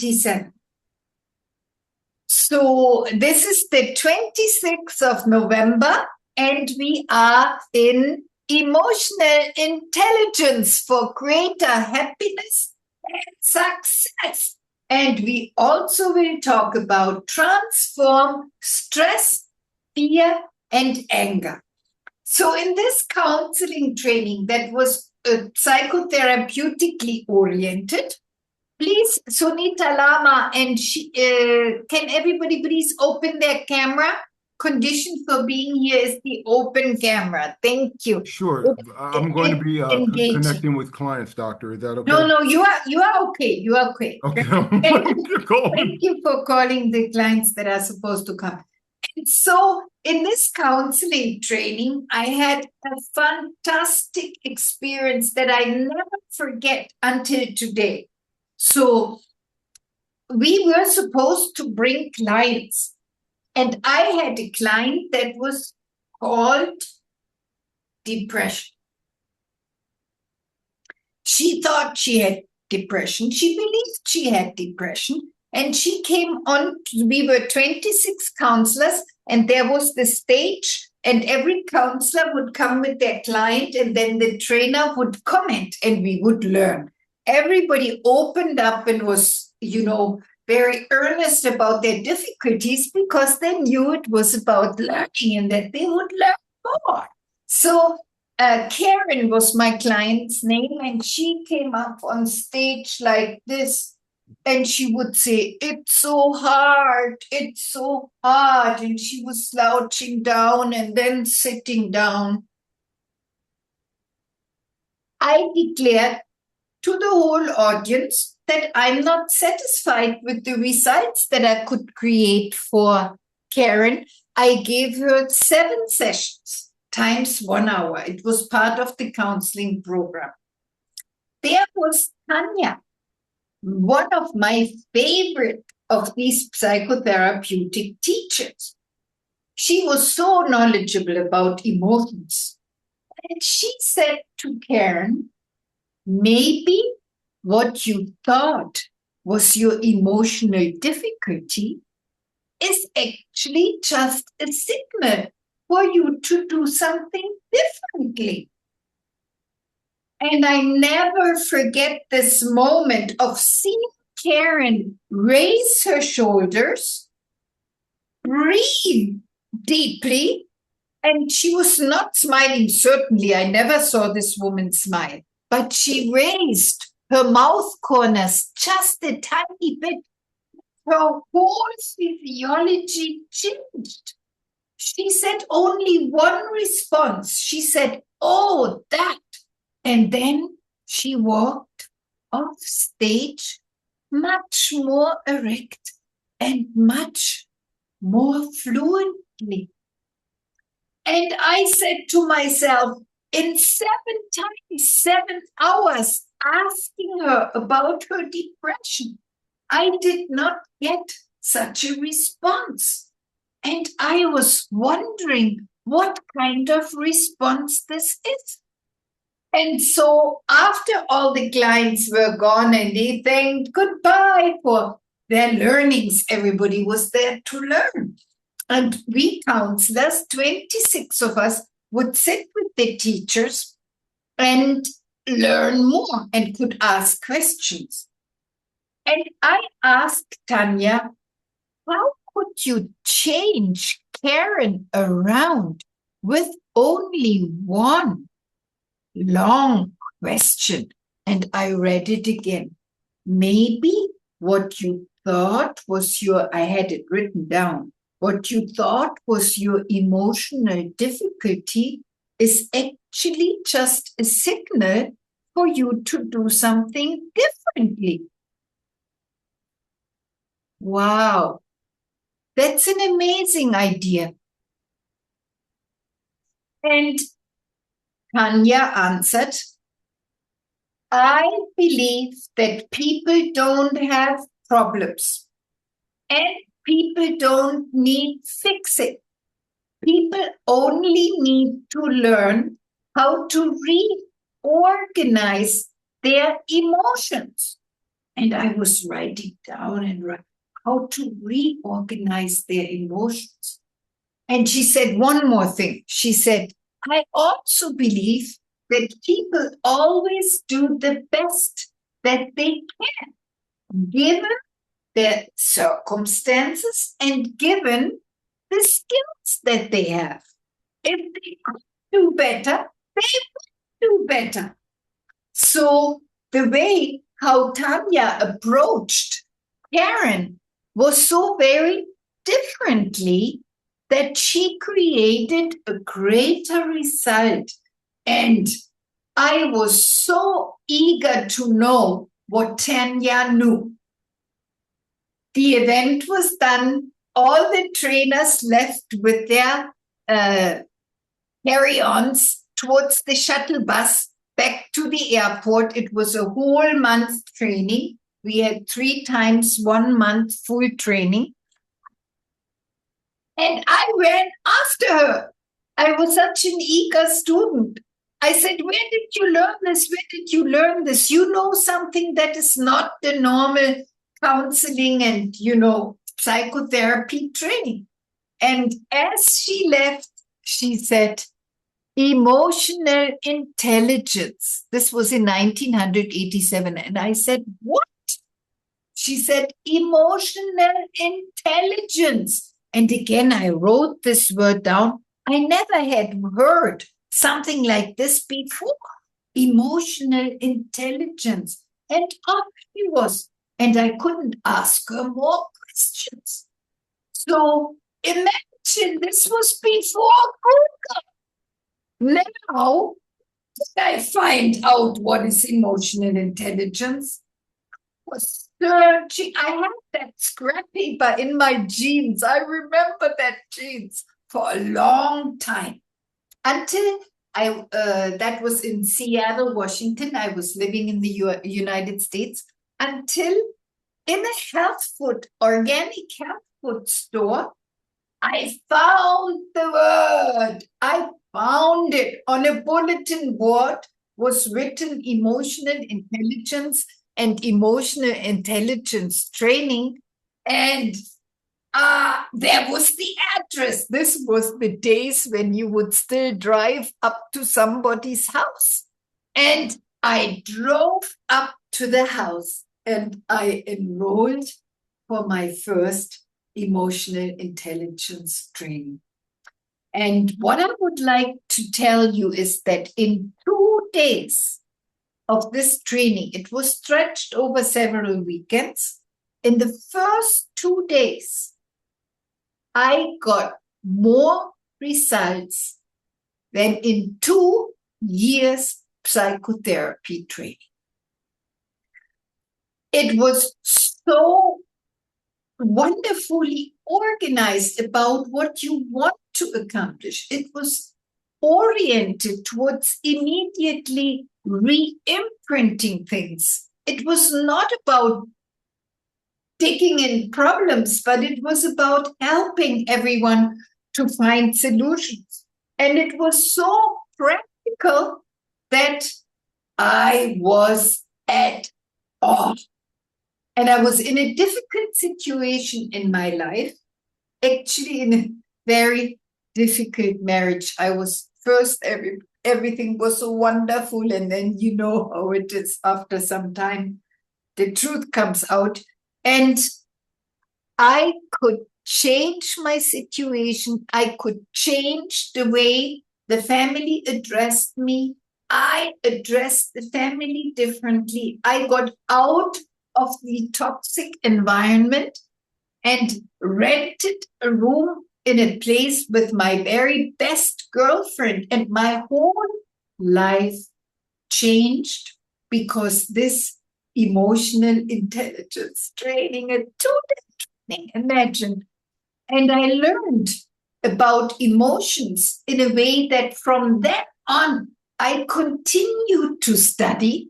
57. So this is the 26th of November, and we are in emotional intelligence for greater happiness and success. And we also will talk about transform stress, fear, and anger. So in this counseling training that was psychotherapeutically oriented, please, Sunita Lama, and can everybody please open their camera? Condition for being here is the open camera. Thank you. Sure. I'm going to be connecting with clients, doctor. Is that okay? No, you are okay. You are okay. Okay. Thank you for calling the clients that are supposed to come. And so in this counseling training, I had a fantastic experience that I never forget until today. So we were supposed to bring clients, and I had a client that was called depression. She thought she had depression. She believed she had depression. And she came on, we were 26 counselors, and there was the stage, and every counselor would come with their client, and then the trainer would comment, and we would learn. Everybody opened up and was, very earnest about their difficulties because they knew it was about learning and that they would learn more. So Karen was my client's name, and she came up on stage like this. And she would say, it's so hard, it's so hard. And she was slouching down and then sitting down. I declared to the whole audience that I'm not satisfied with the results that I could create for Karen. I gave her 7 sessions times 1 hour. It was part of the counseling program. There was Tanya, one of my favorite of these psychotherapeutic teachers. She was so knowledgeable about emotions. And she said to Karen, maybe what you thought was your emotional difficulty is actually just a signal for you to do something differently. And I never forget this moment of seeing Karen raise her shoulders, breathe deeply, and she was not smiling. Certainly, I never saw this woman smile, but she raised her mouth corners just a tiny bit. Her whole physiology changed. She said only one response. She said, oh, that. And then she walked off stage much more erect and much more fluently. And I said to myself, in 7 hours, asking her about her depression, I did not get such a response. And I was wondering what kind of response this is. And so after all the clients were gone and they thanked goodbye for their learnings, everybody was there to learn. And we counselors, 26 of us, would sit with the teachers and learn more and could ask questions. And I asked Tanya, how could you change Karen around with only one long question? And I read it again. Maybe what you thought was I had it written down. What you thought was your emotional difficulty is actually just a signal for you to do something differently. Wow, that's an amazing idea. And Tanya answered, I believe that people don't have problems and people don't need fixing. People only need to learn how to reorganize their emotions. And I was writing down how to reorganize their emotions. And she said one more thing. She said, I also believe that people always do the best that they can, given their circumstances and given the skills that they have. If they could do better, they would do better. So the way how Tanya approached Karen was so very differently that she created a greater result. And I was so eager to know what Tanya knew. The event was done. All the trainers left with their carry-ons towards the shuttle bus back to the airport. It was a whole month training. We had 3 times 1 month full training. And I ran after her. I was such an eager student. I said, where did you learn this? Where did you learn this? You know something that is not the normal counseling and, psychotherapy training. And as she left, she said, emotional intelligence. This was in 1987. And I said, what? She said, emotional intelligence. And again, I wrote this word down. I never had heard something like this before. Emotional intelligence. And up she was. And I couldn't ask her more questions. So imagine this was before Google. Now did I find out what is emotional intelligence? I was searching. I had that scrap paper in my jeans. I remember that jeans for a long time. Until that was in Seattle, Washington. I was living in the United States. Until in a organic health food store, I found the word. I found it on a bulletin board, was written emotional intelligence and emotional intelligence training. And there was the address. This was the days when you would still drive up to somebody's house. And I drove up to the house and I enrolled for my first emotional intelligence training. And what I would like to tell you is that in 2 days of this training, it was stretched over several weekends. In the first 2 days, I got more results than in 2 years psychotherapy training. It was so wonderfully organized about what you want to accomplish. It was oriented towards immediately re-imprinting things. It was not about digging in problems, but it was about helping everyone to find solutions. And it was so practical that I was at awe. And I was in a difficult situation in my life, actually in a very difficult marriage. I was first, everything was so wonderful. And then you know how it is after some time, the truth comes out. And I could change my situation. I could change the way the family addressed me. I addressed the family differently. I got out of the toxic environment and rented a room in a place with my very best girlfriend. And my whole life changed because this emotional intelligence training, a 2-day training, imagine. And I learned about emotions in a way that from then on, I continued to study.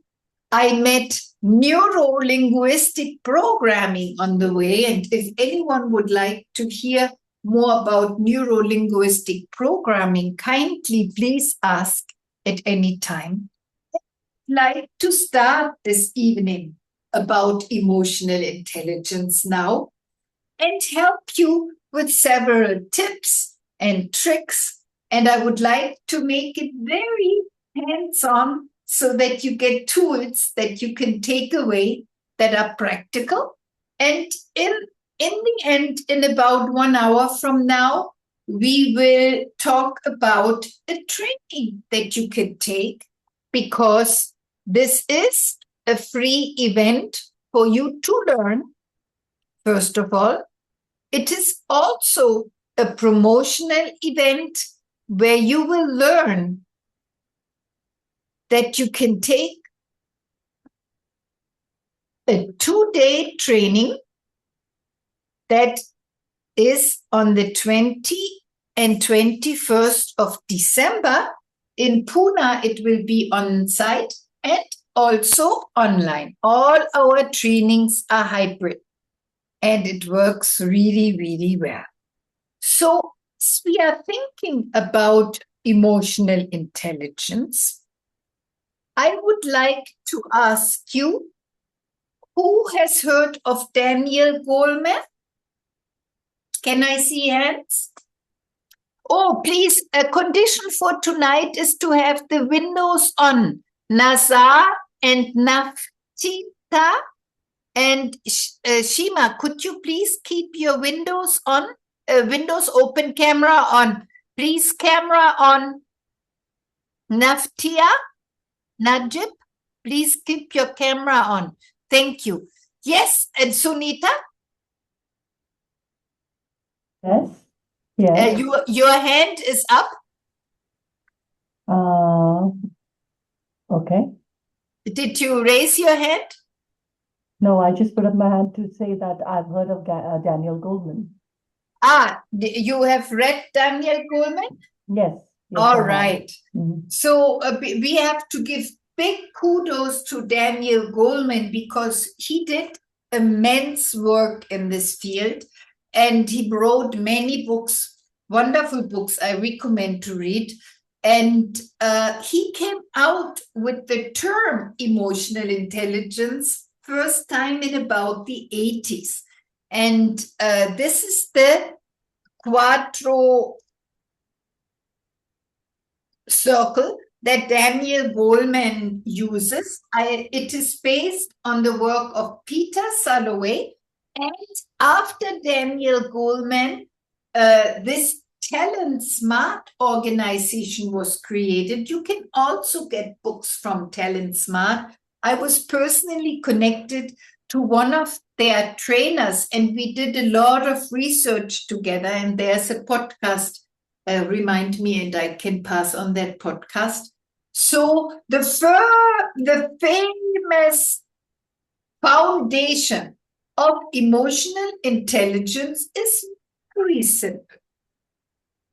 I met neuro-linguistic programming on the way. And if anyone would like to hear more about neuro-linguistic programming, kindly please ask at any time. I'd like to start this evening about emotional intelligence now and help you with several tips and tricks. And I would like to make it very hands-on so that you get tools that you can take away that are practical. And in the end, in about 1 hour from now, we will talk about a training that you can take, because this is a free event for you to learn. First of all, it is also a promotional event where you will learn that you can take a 2-day training that is on the 20th and 21st of December. In Pune, it will be on site and also online. All our trainings are hybrid and it works really, really well. So we are thinking about emotional intelligence. I would like to ask you, who has heard of Daniel Goleman? Can I see hands? Oh, please, a condition for tonight is to have the windows on. Nazar and Naftita and Shima, could you please keep your windows on? Windows open, camera on. Please, camera on. Naftia, Najib, please keep your camera on. Thank you. Yes, and Sunita? Yes. Yes. Your hand is up. Okay. Did you raise your hand? No, I just put up my hand to say that I've heard of Daniel Goleman. You have read Daniel Goleman? Yes. All right. Mm-hmm. So we have to give big kudos to Daniel Goleman, because he did immense work in this field and he wrote many books, wonderful books I recommend to read. And he came out with the term emotional intelligence first time in about the 80s. And this is the Quattro circle that Daniel Goleman uses. It is based on the work of Peter Salovey. And after Daniel Goleman, this Talent Smart organization was created. You can also get books from Talent Smart. I was personally connected to one of their trainers, and we did a lot of research together. And there's a podcast, remind me, and I can pass on that podcast. So the famous foundation of emotional intelligence is very simple.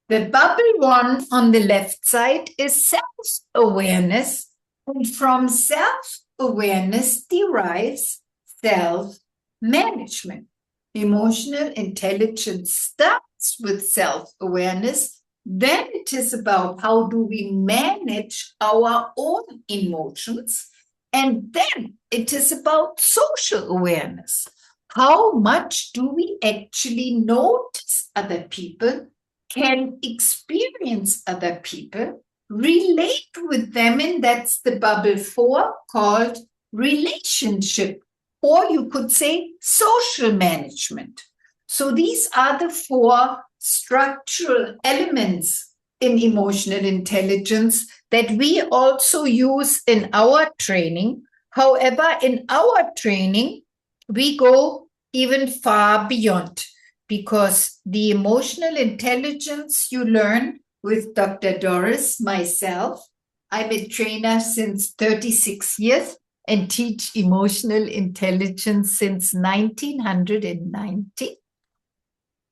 The bubble one on the left side is self-awareness, and from self-awareness derives self-management. Emotional intelligence starts with self-awareness. Then it is about how do we manage our own emotions. And then it is about social awareness. How much do we actually notice other people, can experience other people, relate with them, and that's the bubble 4 called relationship, or you could say social management. So these are the 4 structural elements in emotional intelligence that we also use in our training. However, in our training, we go even far beyond, because the emotional intelligence you learn with Dr. Doris, myself, I'm a trainer since 36 years and teach emotional intelligence since 1990.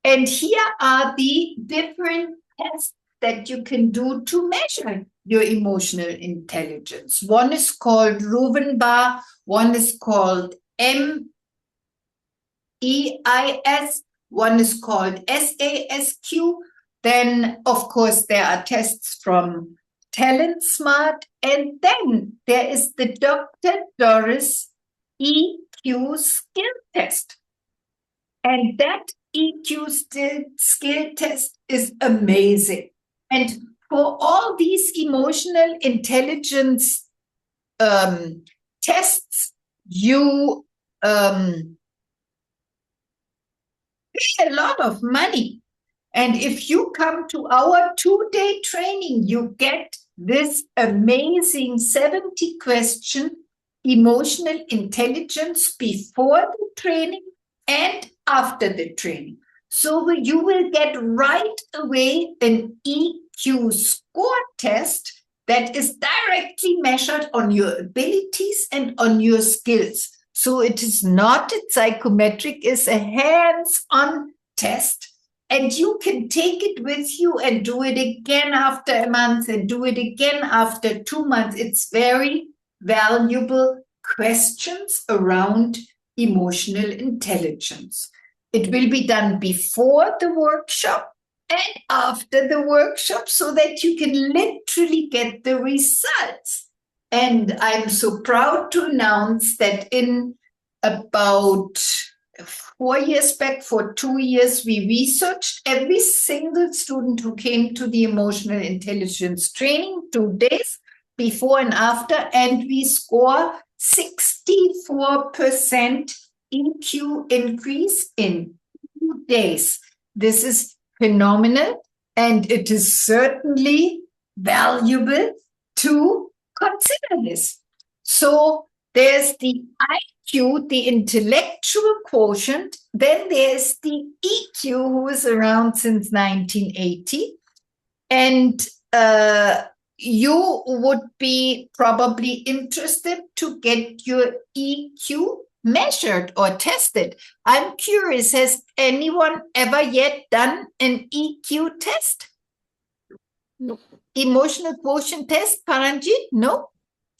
And here are the different tests that you can do to measure your emotional intelligence. One is called Ruvenbar, one is called MEIS, one is called SASQ. Then, of course, there are tests from Talent Smart. And then there is the Dr. Doris EQ EQ skill test. And that EQ skill test is amazing. And for all these emotional intelligence tests, you pay a lot of money. And if you come to our 2-day training, you get this amazing 70-question emotional intelligence before the training and after the training. So you will get right away an EQ score test that is directly measured on your abilities and on your skills. So it is not a psychometric, it's a hands-on test. And you can take it with you and do it again after a month and do it again after 2 months. It's very valuable questions around emotional intelligence. It will be done before the workshop and after the workshop so that you can literally get the results. And I'm so proud to announce that in about 4 years back, for 2 years, we researched every single student who came to the emotional intelligence training, 2 days before and after, and we score 64% EQ increase in 2 days. This is phenomenal, and it is certainly valuable to consider this. So there's the IQ, the intellectual quotient. Then there's the EQ, who is around since 1980. And you would be probably interested to get your EQ measured or tested. I'm curious, has anyone ever yet done an EQ test? No. Emotional quotient test, Paranjit? No?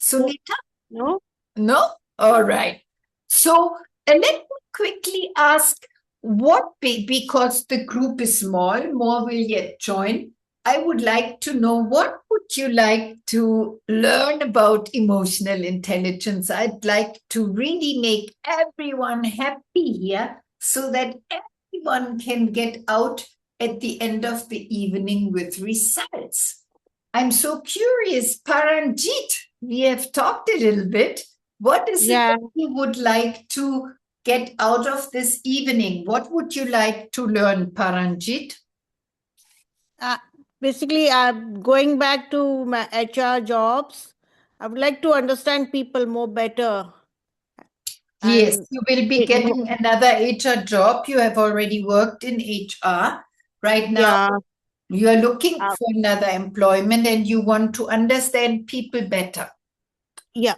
Sunita? No. No? All right. So let me quickly ask because the group is small, more will yet join. I would like to know, what would you like to learn about emotional intelligence? I'd like to really make everyone happy here so that everyone can get out at the end of the evening with results. I'm so curious, Paranjit, we have talked a little bit. What is it that you would like to get out of this evening? What would you like to learn, Paranjit? Basically, going back to my HR jobs, I would like to understand people more better. Yes, you will be getting another HR job. You have already worked in HR. Right now, you are looking for another employment and you want to understand people better. Yeah.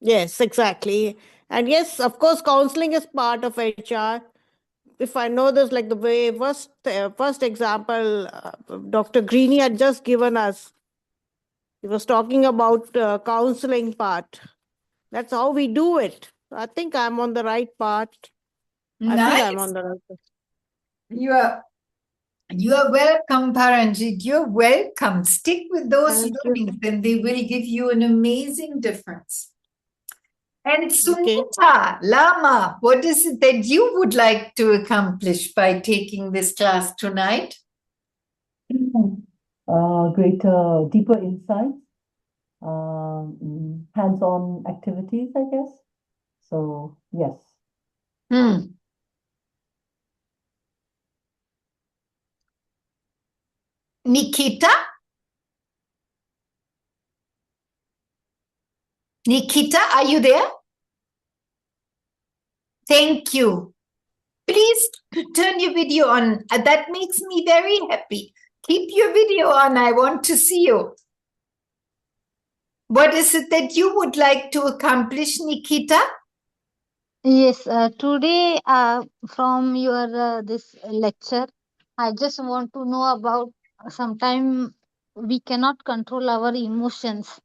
Yes, exactly. And yes, of course, counseling is part of HR. If I know this, like the way first example, Dr. Greeny had just given us, he was talking about counseling part. That's how we do it. I think I'm on the right path. Nice. I feel I'm on the right path. You are welcome, Paranjit. You're welcome. Stick with those learnings and they will give you an amazing difference. And Sunita, Lama, what is it that you would like to accomplish by taking this class tonight? Greater, deeper insights, hands-on activities, I guess. So, yes. Nikita? Nikita, are you there? Thank you. Please turn your video on. That makes me very happy. Keep your video on. I want to see you. What is it that you would like to accomplish, Nikita? Yes, today from your this lecture, I just want to know about sometime we cannot control our emotions.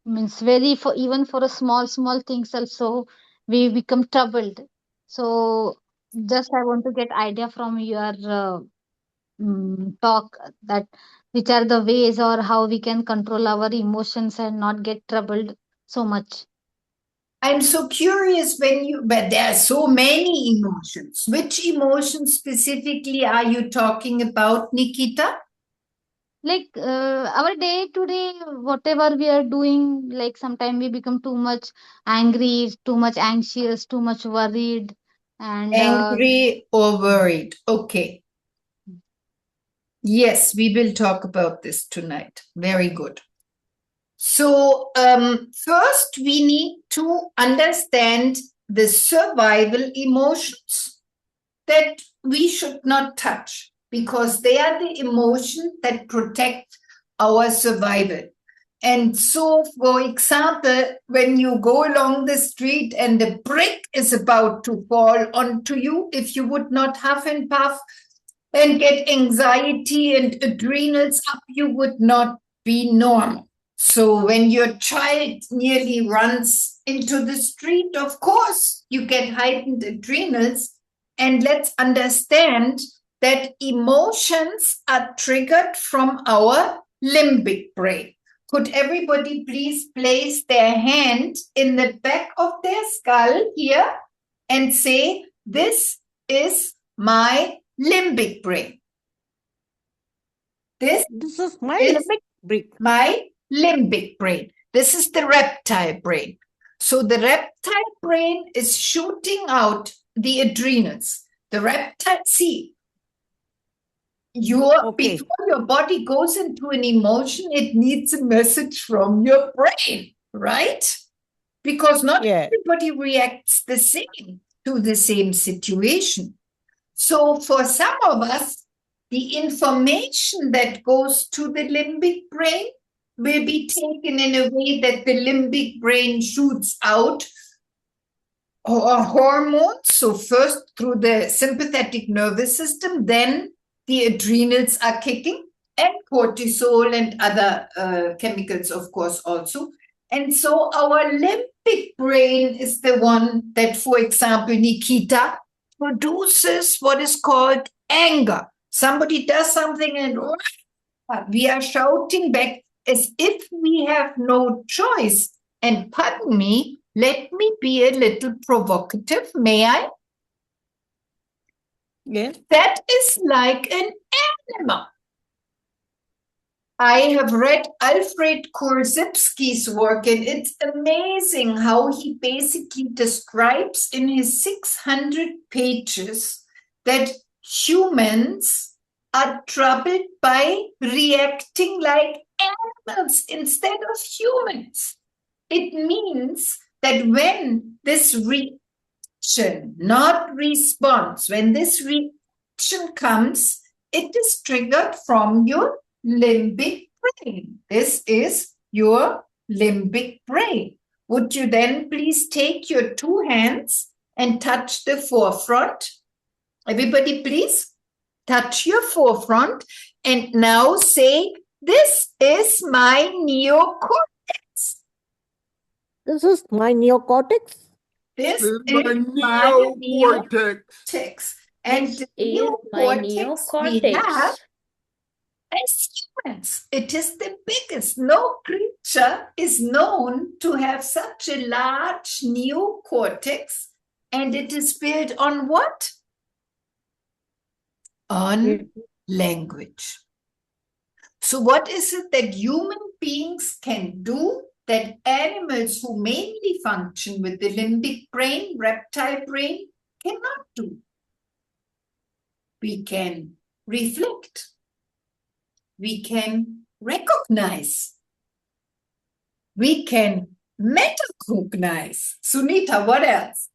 Means even for a small things also we become troubled. So just I want to get idea from your talk that which are the ways or how we can control our emotions and not get troubled so much. I'm so curious but there are so many emotions. Which emotions specifically are you talking about, Nikita? Like our day to day, whatever we are doing, like sometimes we become too much angry, too much anxious, too much worried, and Angry or worried. Okay. Yes, we will talk about this tonight. Very good. So first we need to understand the survival emotions that we should not touch because they are the emotion that protect our survival. And so, for example, when you go along the street and the brick is about to fall onto you, if you would not huff and puff and get anxiety and adrenals up, you would not be normal. So when your child nearly runs into the street, of course, you get heightened adrenals. And let's understand that emotions are triggered from our limbic brain. Could everybody please place their hand in the back of their skull here and say, this is my limbic brain. This is my limbic brain. My limbic brain. This is the reptile brain. So the reptile brain is shooting out the adrenals. The reptile, before your body goes into an emotion, it needs a message from your brain, right? Because not everybody reacts the same to the same situation. So for some of us, the information that goes to the limbic brain will be taken in a way that the limbic brain shoots out hormones. So first through the sympathetic nervous system, then the adrenals are kicking, and cortisol and other chemicals, of course, also. And so our limbic brain is the one that, for example, Nikita, produces what is called anger. Somebody does something and we are shouting back as if we have no choice. And pardon me, let me be a little provocative, may I? Yes. That is like an animal. I have read Alfred Korzybski's work, and it's amazing how he basically describes in his 600 pages that humans are troubled by reacting like animals instead of humans. It means that when this reaction, not response, when this reaction comes, it is triggered from your limbic brain. This is your limbic brain. Would you then please take your two hands and touch the forefront? Everybody, please touch your forefront and now say, this is my neocortex. This is my neocortex. This is my neocortex. And this is my neocortex. We have as humans, it is the biggest. No creature is known to have such a large neocortex, and it is built on what? On language. So what is it that human beings can do that animals who mainly function with the limbic brain, reptile brain, cannot do? We can reflect. We can recognize. We can metacognize. Sunita, what else?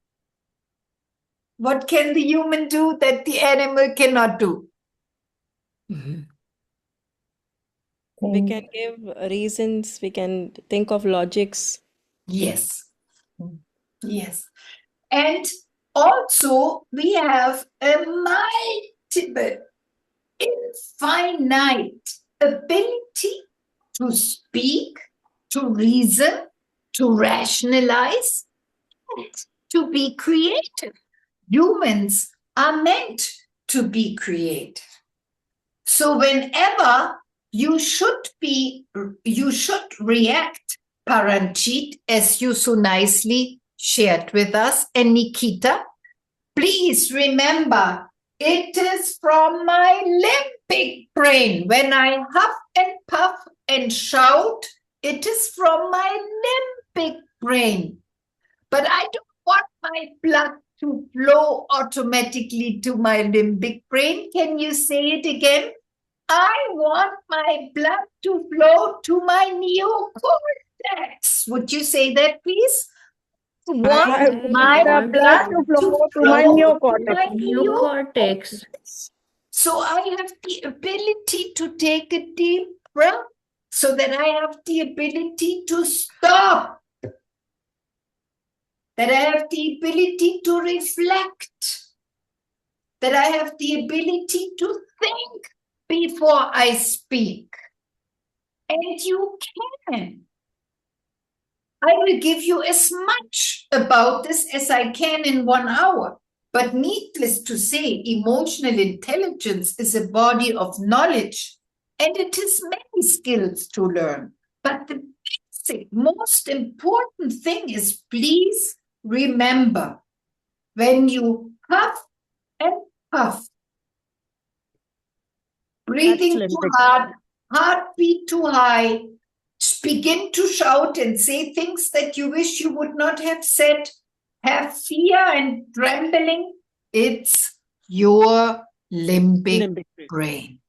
What can the human do that the animal cannot do? We can give reasons, we can think of logics. Yes. Yes. And also we have a multiple, infinite ability to speak, to reason, to rationalize, and to be creative. Humans are meant to be creative. So whenever you should react, Paranjit, as you so nicely shared with us. And Nikita, please remember, it is from my limbic brain. When I huff and puff and shout, it is from my limbic brain. But I don't want my blood to flow automatically to my limbic brain. Can you say it again? I want my blood to flow to my neocortex. Would you say that, please? I want my blood to flow to my neocortex. So I have the ability to take a deep breath so that I have the ability to stop. That I have the ability to reflect. That I have the ability to think before I speak. And you can. I will give you as much about this as I can in 1 hour. But needless to say, emotional intelligence is a body of knowledge, and it is many skills to learn. But the basic, most important thing is, please remember, when you huff and puff, breathing too hard, heartbeat too high, begin to shout and say things that you wish you would not have said, have fear and trembling, it's your limbic brain.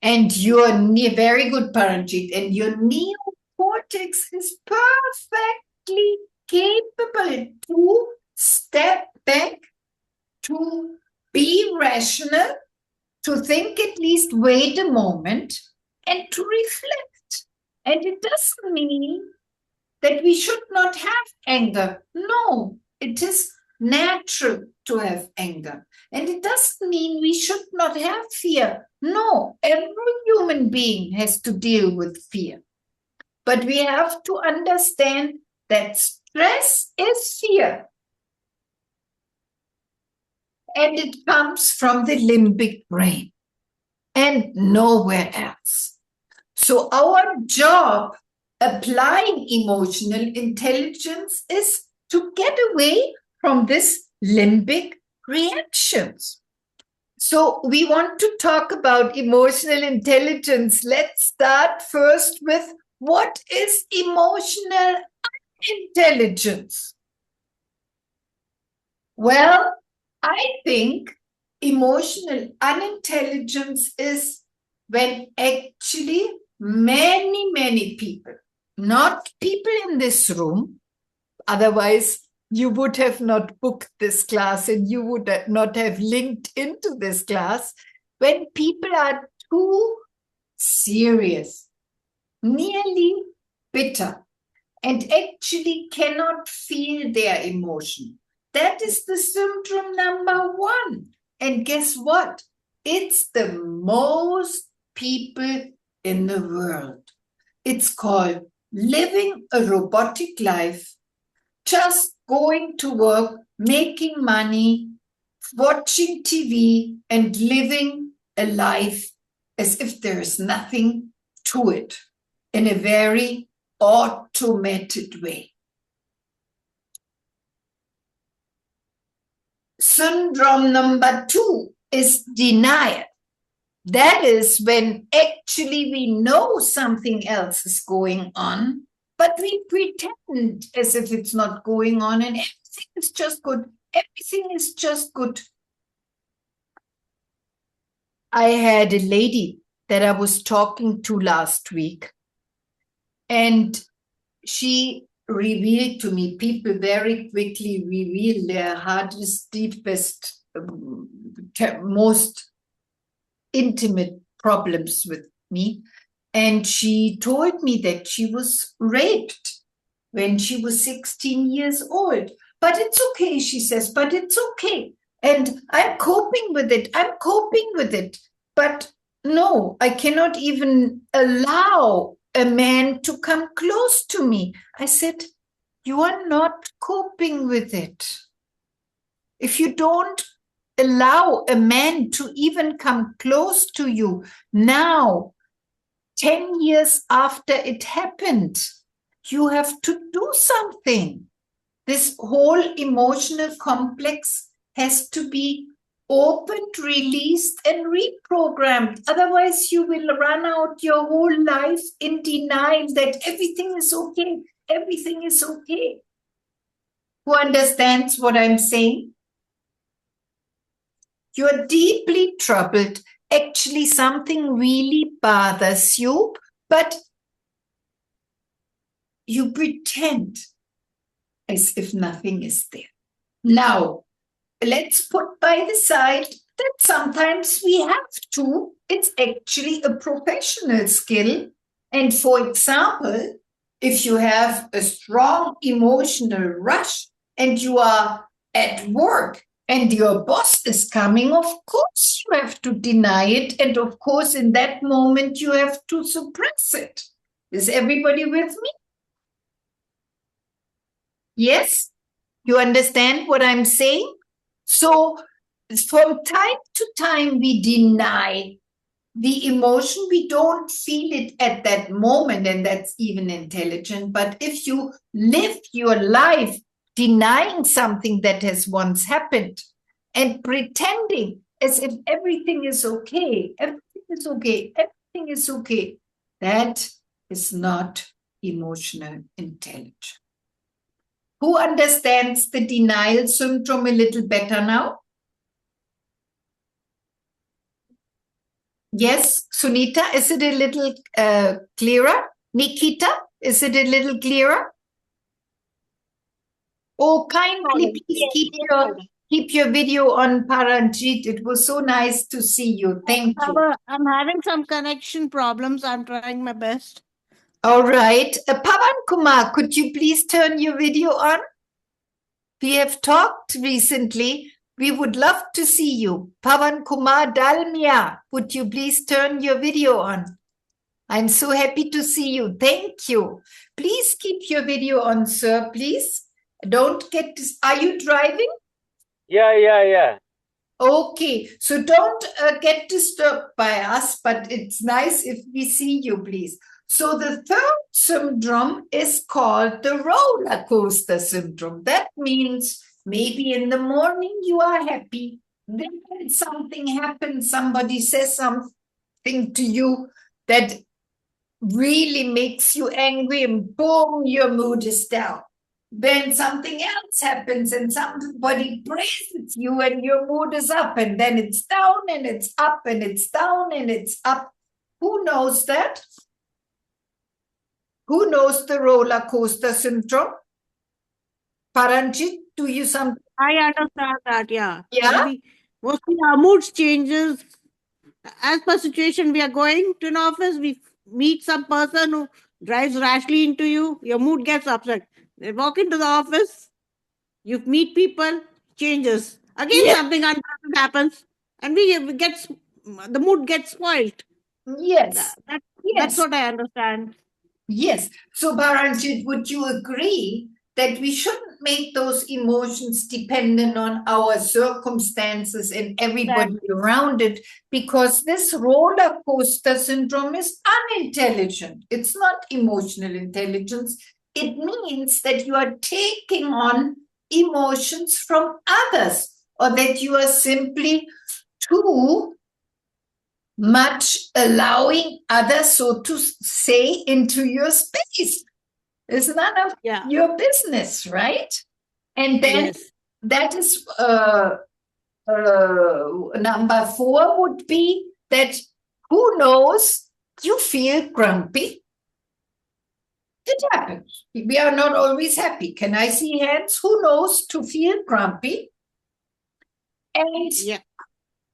And your very good, Paranjit, and your neocortex is perfectly capable to step back, to be rational, to think at least, wait a moment, and to reflect. And it doesn't mean that we should not have anger. No, it is natural to have anger. And it doesn't mean we should not have fear. No, every human being has to deal with fear. But we have to understand that stress is fear. And it comes from the limbic brain and nowhere else. So our job applying emotional intelligence is to get away from this limbic reactions. So we want to talk about emotional intelligence. Let's start first with what is emotional intelligence? Well, I think emotional unintelligence is when actually many people, not people in this room, otherwise you would have not booked this class and you would not have linked into this class, when people are too serious, nearly bitter, and actually cannot feel their emotion. That is the syndrome number 1. And guess what? It's the most people in the world. It's called living a robotic life, just going to work, making money, watching TV, and living a life as if there is nothing to it in a very automated way. Syndrome number 2 is denial. That is when actually we know something else is going on, but we pretend as if it's not going on and everything is just good. Everything is just good. I had a lady that I was talking to last week, and she revealed to me, people very quickly reveal their hardest, deepest, most intimate problems with me. And she told me that she was raped when she was 16 years old. But it's okay, she says, but it's okay. And I'm coping with it. I'm coping with it. But no, I cannot even allow a man to come close to me. I said, you are not coping with it. If you don't allow a man to even come close to you now, 10 years after it happened, you have to do something. This whole emotional complex has to be opened, released, and reprogrammed. Otherwise, you will run out your whole life in denial that everything is okay. Everything is okay. Who understands what I'm saying? You're deeply troubled. Actually, something really bothers you, but you pretend as if nothing is there. Now, let's put by the side that sometimes we have to. It's actually a professional skill. And for example, if you have a strong emotional rush and you are at work and your boss is coming, of course you have to deny it. And of course, in that moment, you have to suppress it. Is everybody with me? Yes? You understand what I'm saying? So from time to time, we deny the emotion. We don't feel it at that moment, and that's even intelligent. But if you live your life denying something that has once happened and pretending as if everything is okay, everything is okay, everything is okay, that is not emotional intelligence. Who understands the denial syndrome a little better now? Yes, Sunita, is it a little clearer? Nikita, is it a little clearer? Oh, kindly please keep your video on, Paranjit. It was so nice to see you. Thank you. I'm having some connection problems. I'm trying my best. All right. Pavan Kumar, could you please turn your video on? We have talked recently. We would love to see you. Pavan Kumar Dalmia, would you please turn your video on? I'm so happy to see you. Thank you. Please keep your video on, sir, please. Don't get... Are you driving? Yeah. Okay. So don't get disturbed by us, but it's nice if we see you, please. So the third syndrome is called the roller coaster syndrome. That means maybe in the morning you are happy. Then something happens, somebody says something to you that really makes you angry, and boom, your mood is down. Then something else happens and somebody praises you and your mood is up, and then it's down and it's up and it's down and it's up. Who knows that? Who knows the roller coaster syndrome? Paranjit, do you some? I understand that, yeah. Yeah? Maybe mostly our moods changes. As per situation, we are going to an office, we meet some person who drives rashly into you, your mood gets upset. They walk into the office, you meet people, changes. Again, something unpleasant happens, and the mood gets spoiled. Yes. That's what I understand. Yes. So, Paranjit, would you agree that we shouldn't make those emotions dependent on our circumstances and everybody around it, because this roller coaster syndrome is unintelligent. It's not emotional intelligence. It means that you are taking on emotions from others, or that you are simply too much allowing others, so to say, into your space. It's none of your business, right? And then that is number 4 would be that, who knows, you feel grumpy. It happens. We are not always happy. Can I see hands? Who knows to feel grumpy? And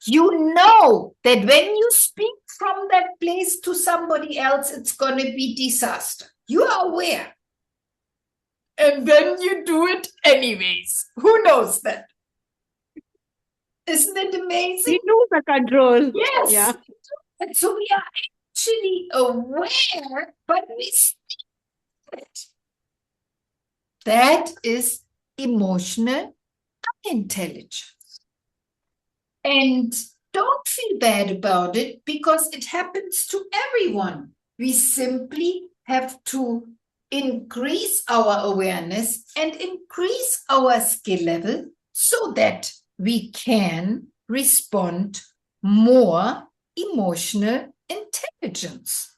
you know that when you speak from that place to somebody else, it's going to be disaster. You are aware. And then you do it anyways. Who knows that? Isn't it amazing? We lose the control. Yes. Yeah. And so we are actually aware, but we speak it. That is emotional intelligence. And don't feel bad about it, because it happens to everyone. We simply have to increase our awareness and increase our skill level so that we can respond more emotional intelligence.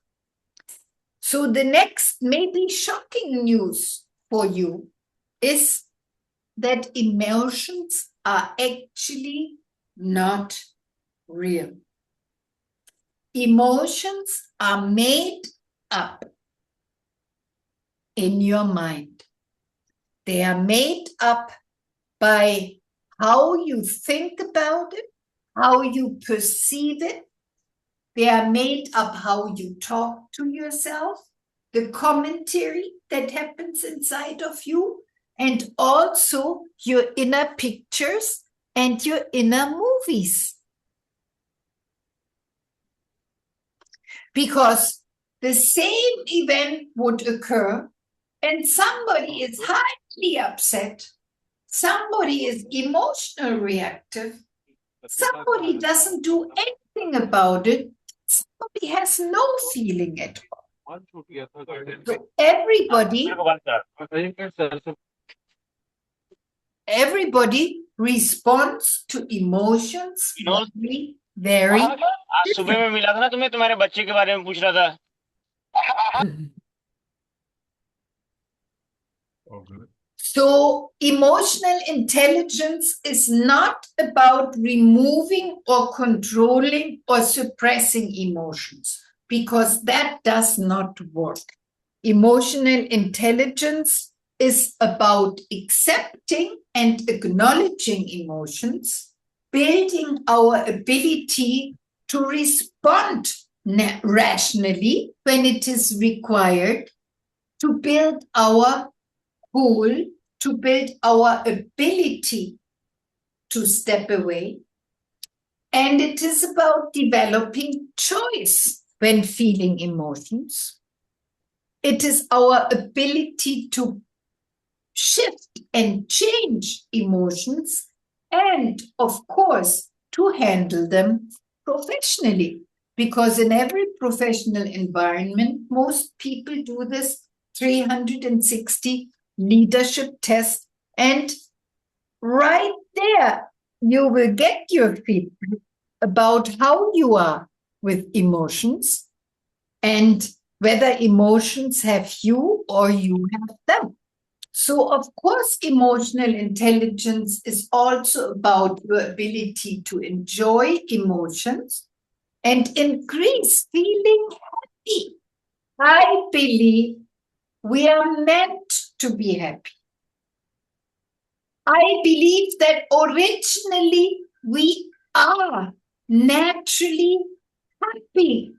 So the next maybe shocking news for you is that emotions are actually not real. Emotions are made up in your mind. They are made up by how you think about it, how you perceive it. They are made up how you talk to yourself, the commentary that happens inside of you, and also your inner pictures and your inner movies. Because the same event would occur and somebody is highly upset, somebody is emotional reactive, somebody doesn't do anything about it, somebody has no feeling at all. So everybody responds to emotions very, very आज सुबह में मिला था ना तुम्हें, तुम्हारे बच्चे के बारे में पूछ रहा था. So emotional intelligence is not about removing or controlling or suppressing emotions, because that does not work. Emotional intelligence is about accepting and acknowledging emotions, building our ability to respond rationally when it is required, to build our goal, to build our ability to step away. And it is about developing choice when feeling emotions. It is our ability to shift and change emotions, and of course, to handle them professionally. Because in every professional environment, most people do this 360 leadership test, and right there, you will get your feedback about how you are with emotions and whether emotions have you or you have them. So, of course, emotional intelligence is also about your ability to enjoy emotions and increase feeling happy. I believe we are meant to be happy. I believe that originally we are naturally happy.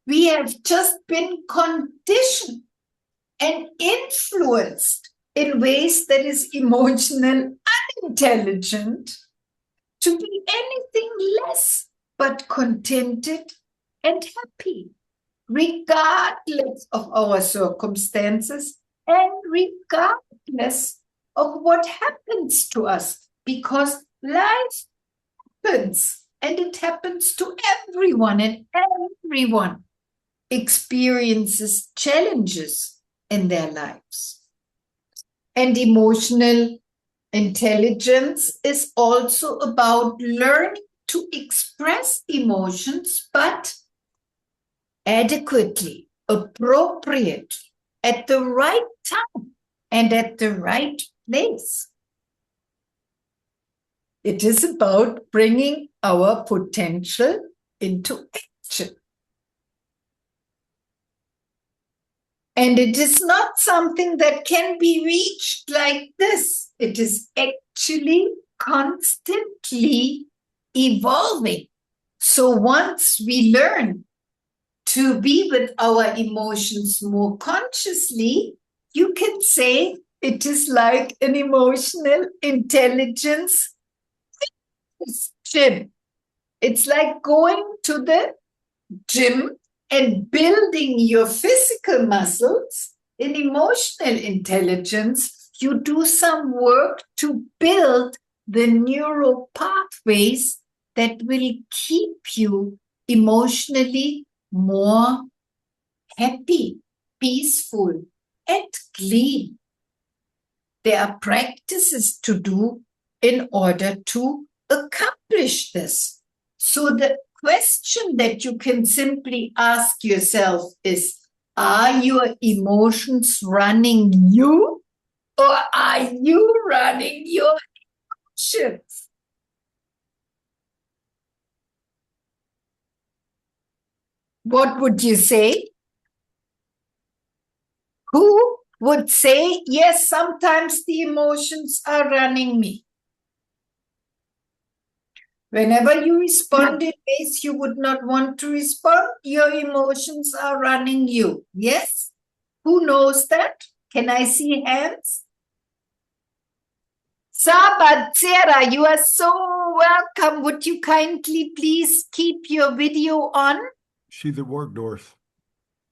We have just been conditioned and influenced in ways that is emotional, unintelligent, to be anything less but contented and happy, regardless of our circumstances and regardless of what happens to us, because life happens and it happens to everyone, and everyone experiences challenges in their lives. And emotional intelligence is also about learning to express emotions, but adequately, appropriately, at the right time and at the right place. It is about bringing our potential into action. And it is not something that can be reached like this. It is actually constantly evolving. So once we learn to be with our emotions more consciously, you can say it is like an emotional intelligence gym. It's like going to the gym and building your physical muscles. In emotional intelligence, you do some work to build the neural pathways that will keep you emotionally more happy, peaceful, and clean. There are practices to do in order to accomplish this. So the question that you can simply ask yourself is, are your emotions running you, or are you running your emotions? What would you say? Who would say, yes, sometimes the emotions are running me? Whenever you respond in ways you would not want to respond, your emotions are running you. Yes? Who knows that? Can I see hands? Sabat, Sarah, you are so welcome. Would you kindly please keep your video on? She's at work, Doris.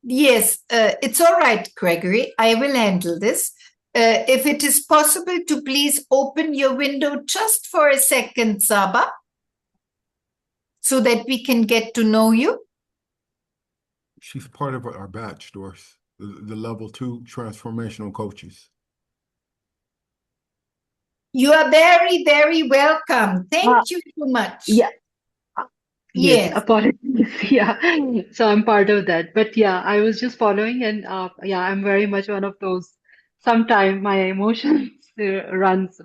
Yes, it's all right, Gregory. I will handle this. If it is possible to please open your window just for a second, Saba, so that we can get to know you. She's part of our batch, Doris, the level 2 transformational coaches. You are very, very welcome. Thank you so much. Yeah. Yes. Apologies. Yeah. So I'm part of that. But yeah, I was just following, and yeah, I'm very much one of those. Sometimes my emotions runs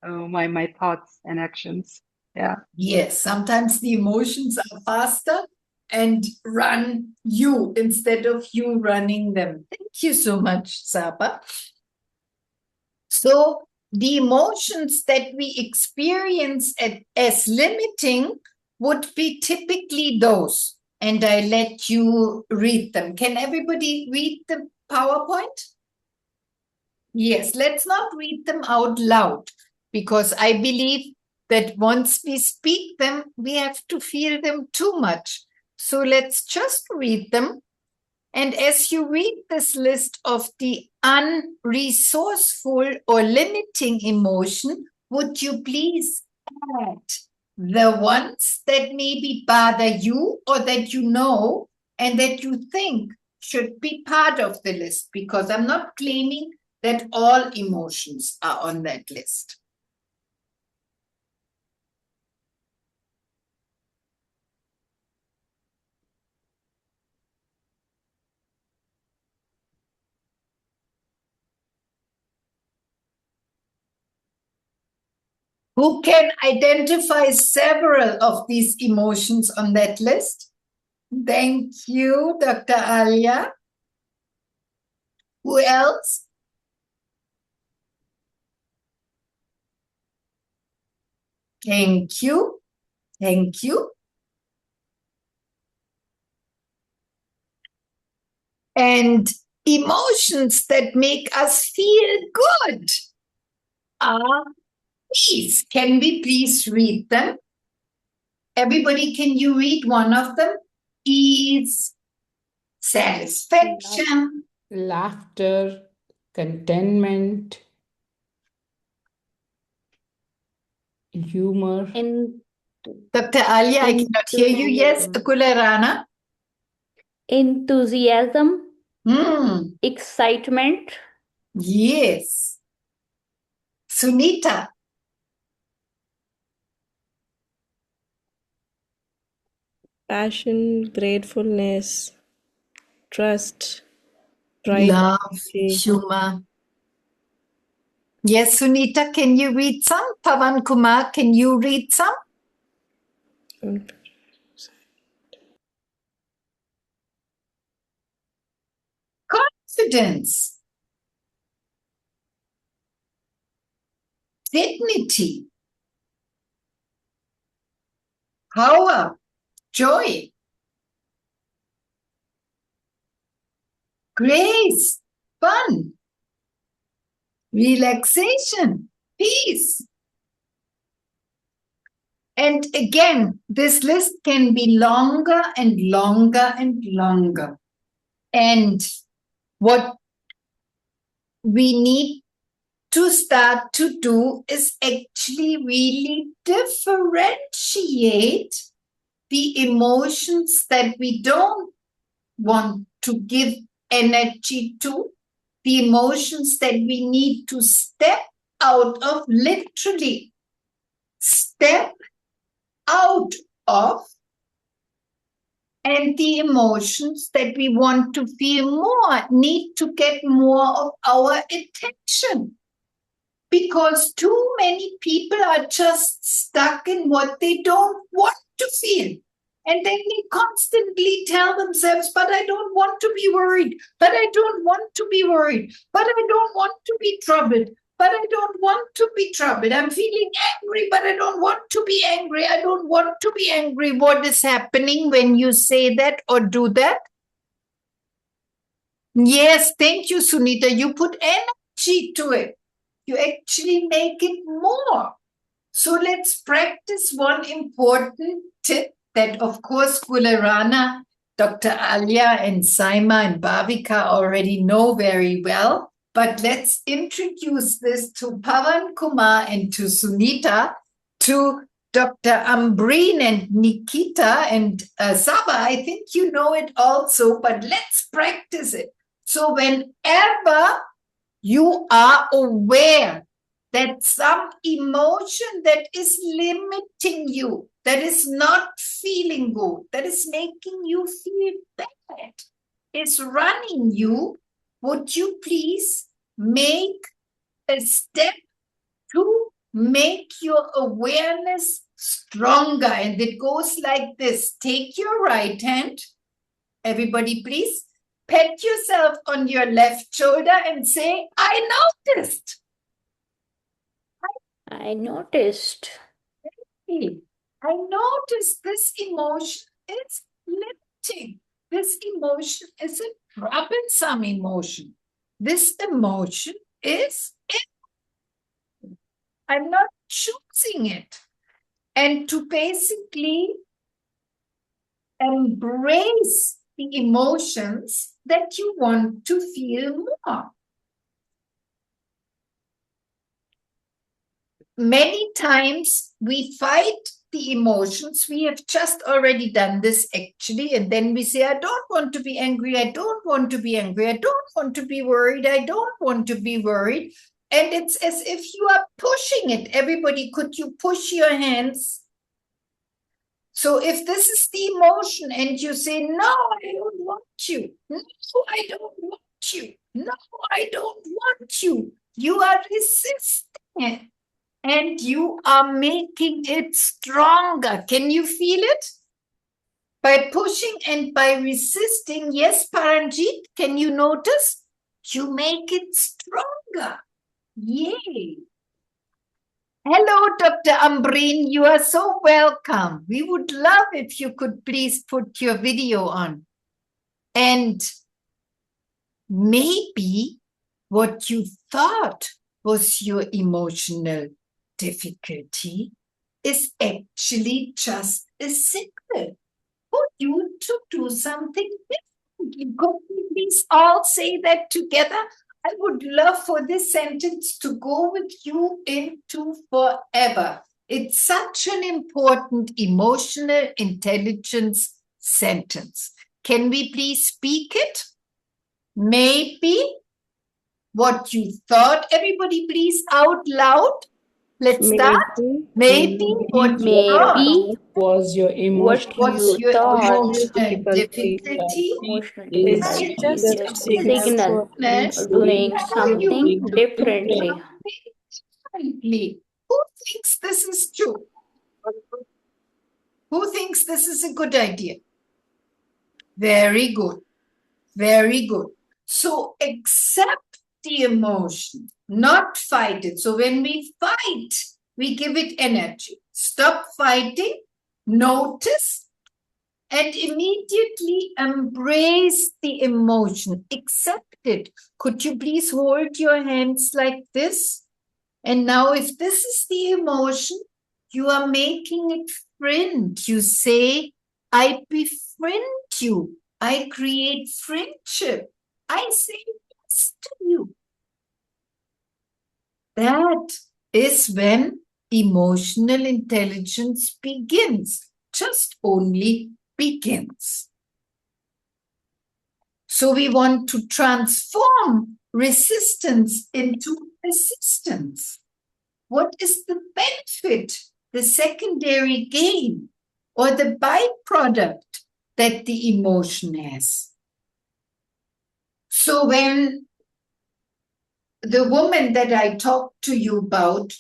my thoughts and actions. Yeah. Yes, sometimes the emotions are faster and run you instead of you running them. Thank you so much, Saba. So the emotions that we experience as limiting would be typically those. And I let you read them. Can everybody read the PowerPoint? Yes, let's not read them out loud, because I believe that once we speak them, we have to feel them too much. So let's just read them. And as you read this list of the unresourceful or limiting emotion, would you please add the ones that maybe bother you or that you know and that you think should be part of the list? Because I'm not claiming that all emotions are on that list. Who can identify several of these emotions on that list? Thank you, Dr. Alia. Who else? Thank you. Thank you. And emotions that make us feel good are these. Can we please read them? Everybody, can you read one of them? Ease, satisfaction, laughter, contentment, humor. Dr. Alia, I cannot hear you. Yes, Kularana. Enthusiasm, excitement. Yes. Sunita. Passion, gratefulness, trust, pride, love, humor. Yes, Sunita, can you read some? Pavan Kumar, can you read some? Confidence, dignity, power, joy, grace, fun, relaxation, peace. And again, this list can be longer and longer and longer. And what we need to start to do is actually really differentiate the emotions that we don't want to give energy to, the emotions that we need to step out of, literally step out of, and the emotions that we want to feel more need to get more of our attention. Because too many people are just stuck in what they don't want to feel. And then they constantly tell themselves, but I don't want to be worried, but I don't want to be worried, but I don't want to be troubled, but I don't want to be troubled. I'm feeling angry, but I don't want to be angry. I don't want to be angry. What is happening when you say that or do that? Yes, thank you, Sunita. You put energy to it. You actually make it more. So let's practice one important tip that, of course, Gularana, Dr. Alia, and Saima and Bhavika already know very well. But let's introduce this to Pavan Kumar and to Sunita, to Dr. Ambreen and Nikita and Saba. I think you know it also, but let's practice it. So whenever you are aware that some emotion that is limiting you, that is not feeling good, that is making you feel bad, is running you, would you please make a step to make your awareness stronger? And it goes like this. Take your right hand. Everybody, please. Pat yourself on your left shoulder and say, I noticed. I noticed. I noticed this emotion is limiting. This emotion is a troublesome emotion. This emotion is, I'm not choosing it. And to basically embrace the emotions that you want to feel more. Many times we fight the emotions. We have just already done this actually, and then we say, I don't want to be angry, I don't want to be angry, I don't want to be worried, I don't want to be worried. And it's as if you are pushing it. Everybody, could you push your hands? So if this is the emotion and you say, no, I don't want you. No, I don't want you. No, I don't want you. You are resisting it. And you are making it stronger. Can you feel it? By pushing and by resisting, yes, Paranjit, can you notice? You make it stronger. Yay. Hello, Dr. Ambreen. You are so welcome. We would love if you could please put your video on. And maybe what you thought was your emotional difficulty is actually just a signal for you to do something different. Could we please all say that together? I would love for this sentence to go with you into forever. It's such an important emotional intelligence sentence. Can we please speak it? Maybe what you thought. Everybody please out loud. Let's start. Maybe what you thought was your emotional difficulty is just just a a signal Let's doing something differently. Who thinks this is true? Who thinks this is a good idea? Very good. Very good. So accept the emotion, not fight it. So when we fight, we give it energy. Stop fighting, notice, and immediately embrace the emotion. Accept it. Could you please hold your hands like this? And now if this is the emotion, you are making it friend. You say, I befriend you. I create friendship. I say yes to you. That is when emotional intelligence begins. Just only begins. So we want to transform resistance into assistance. What is the benefit, the secondary gain, or the byproduct that the emotion has? So when the woman that I talked to you about,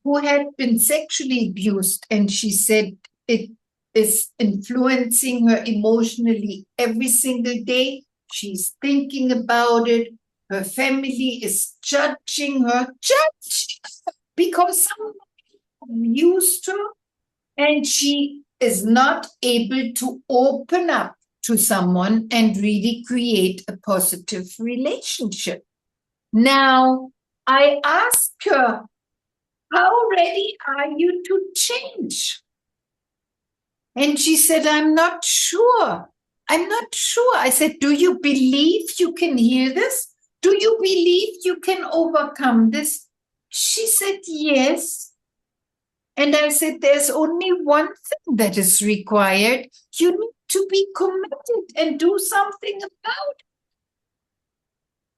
who had been sexually abused, and she said it is influencing her emotionally every single day. She's thinking about it. Her family is judging her, because someone abused her, and she is not able to open up to someone and really create a positive relationship. Now, I asked her, how ready are you to change? And she said, I'm not sure. I'm not sure. I said, do you believe you can heal this? Do you believe you can overcome this? She said, yes. And I said, there's only one thing that is required. You need to be committed and do something about it.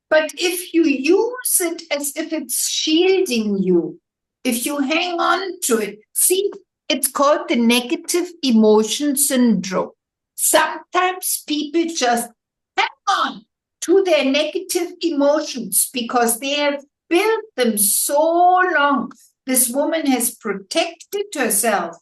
But if you use it as if it's shielding you, if you hang on to it, see, it's called the negative emotion syndrome. Sometimes people just hang on to their negative emotions because they have built them so long. This woman has protected herself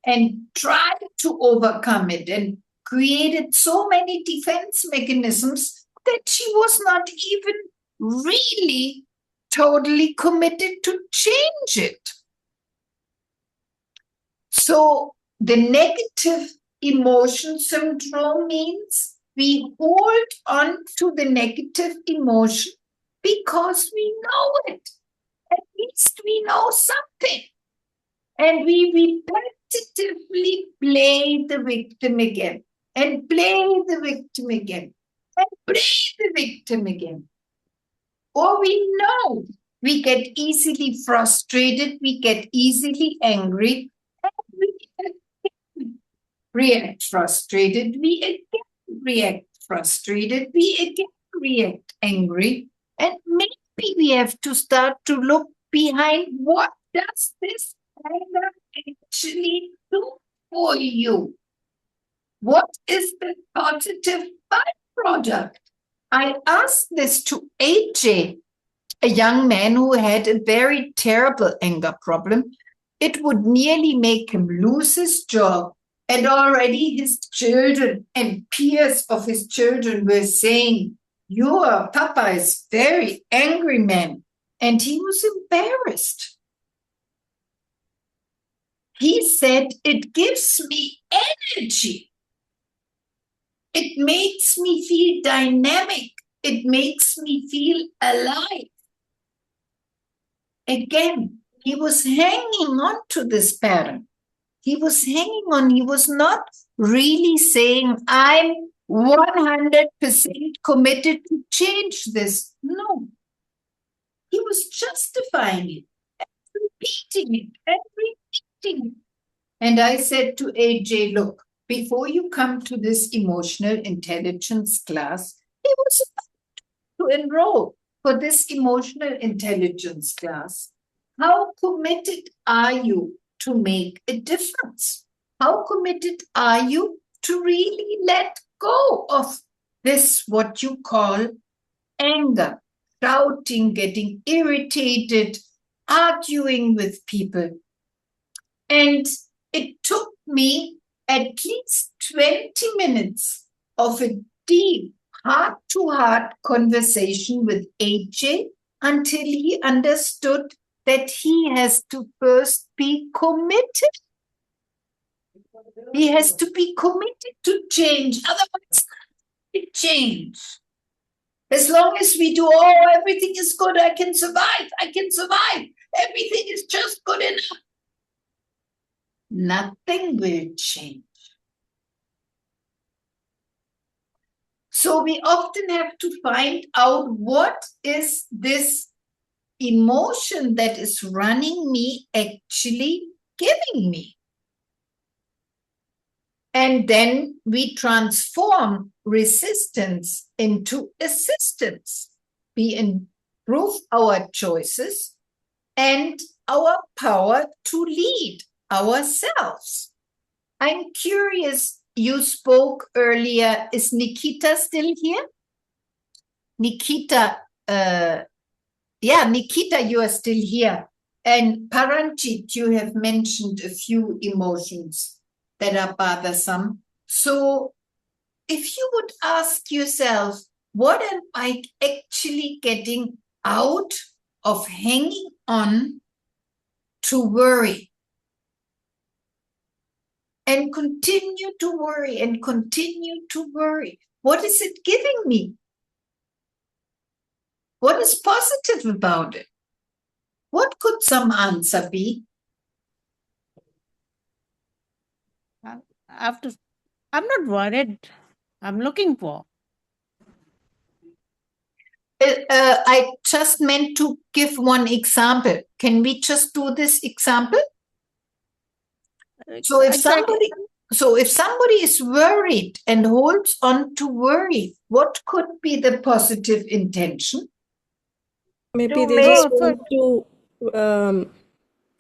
and tried to overcome it and created so many defense mechanisms that she was not even really totally committed to change it. So the negative emotion syndrome means we hold on to the negative emotion because we know it. At least we know something. And we repetitively play the victim again and play the victim again and play the victim again. Or we know we get easily frustrated, we get easily angry, and we again react frustrated, we again react frustrated, we again react angry, and maybe we have to start to look behind what does this anger actually do for you? What is the positive byproduct? I asked this to AJ, a young man who had a very terrible anger problem. It would nearly make him lose his job. And already his children and peers of his children were saying, your papa is very angry man. And he was embarrassed. He said, it gives me energy. It makes me feel dynamic. It makes me feel alive. Again, he was hanging on to this pattern. He was hanging on. He was not really saying, I'm 100% committed to change this. No. He was justifying it and repeating it and repeating it. And I said to AJ, look, before you come to this emotional intelligence class, he was about to enroll for this emotional intelligence class. How committed are you to make a difference? How committed are you to really let go of this, what you call anger, shouting, getting irritated, arguing with people? And it took me at least 20 minutes of a deep, heart-to-heart conversation with AJ until he understood that he has to first be committed. He has to be committed to change. Otherwise, it change. As long as we do, oh, everything is good, I can survive, everything is just good enough. Nothing will change. So we often have to find out what is this emotion that is running me actually giving me. And then we transform resistance into assistance. We improve our choices and our power to lead ourselves. I'm curious, you spoke earlier. Is Nikita still here? Nikita, Nikita, you are still here. And Paranjit, you have mentioned a few emotions that are bothersome. So if you would ask yourself, what am I actually getting out of hanging on to worry? And continue to worry and continue to worry. What is it giving me? What is positive about it? What could some answer be? I'm not worried. I'm looking for. I just meant to give one example. Can we just do this example? So if somebody is worried and holds on to worry, what could be the positive intention? Maybe they just want to